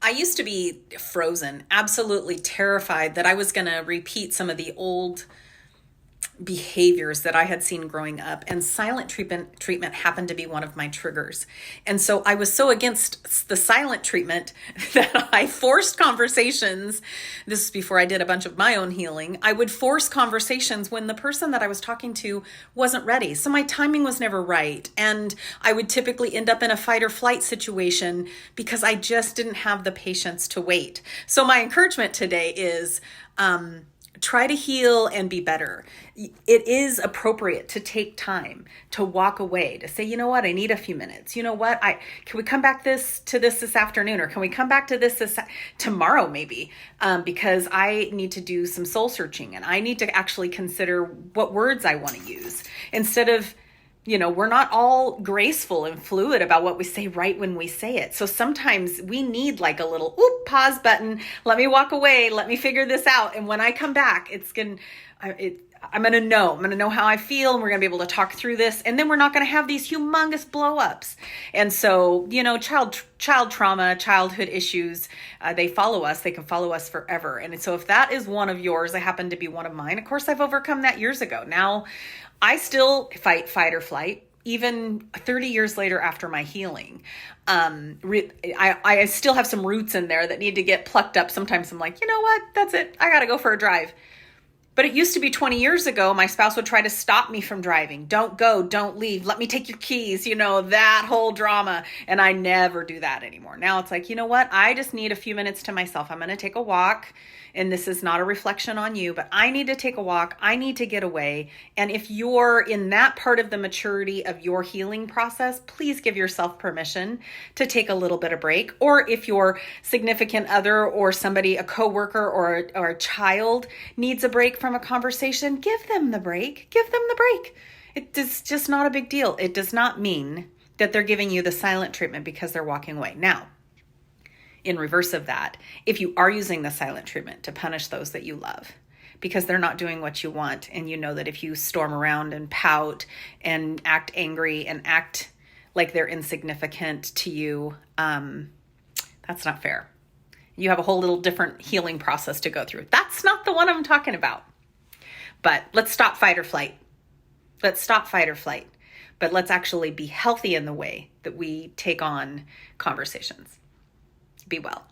I used to be frozen, absolutely terrified that I was going to repeat some of the old behaviors that I had seen growing up, and silent treatment happened to be one of my triggers. And so I was so against the silent treatment that I forced conversations. This is before I did a bunch of my own healing. I would force conversations when the person that I was talking to wasn't ready. So my timing was never right. And I would typically end up in a fight or flight situation because I just didn't have the patience to wait. So my encouragement today is, try to heal and be better. It is appropriate to take time to walk away, to say, you know what, I need a few minutes. You know what, can we come back to this afternoon, or can we come back to this tomorrow maybe? Because I need to do some soul searching, and I need to actually consider what words I want to use instead of, we're not all graceful and fluid about what we say right when we say it. So sometimes we need like a little pause button. Let me walk away. Let me figure this out. And when I come back, I'm going to know how I feel, and we're going to be able to talk through this. And then we're not going to have these humongous blow-ups. And so, child trauma, childhood issues, they follow us. They can follow us forever. And so if that is one of yours, I happen to be one of mine. Of course, I've overcome that years ago. Now, I still fight or flight, even 30 years later after my healing. I still have some roots in there that need to get plucked up. Sometimes I'm like, you know what? That's it. I got to go for a drive. But it used to be 20 years ago, my spouse would try to stop me from driving. Don't go, don't leave. Let me take your keys, that whole drama. And I never do that anymore. Now it's like, you know what? I just need a few minutes to myself. I'm going to take a walk. And this is not a reflection on you, but I need to take a walk. I need to get away. And if you're in that part of the maturity of your healing process, please give yourself permission to take a little bit of break. Or if your significant other or somebody, a coworker or a child needs a break from a conversation, give them the break. Give them the break. It is just not a big deal. It does not mean that they're giving you the silent treatment because they're walking away. Now, in reverse of that, if you are using the silent treatment to punish those that you love because they're not doing what you want, and you know that if you storm around and pout and act angry and act like they're insignificant to you, that's not fair. You have a whole little different healing process to go through. That's not the one I'm talking about. But let's stop fight or flight. Let's stop fight or flight. But let's actually be healthy in the way that we take on conversations. Be well.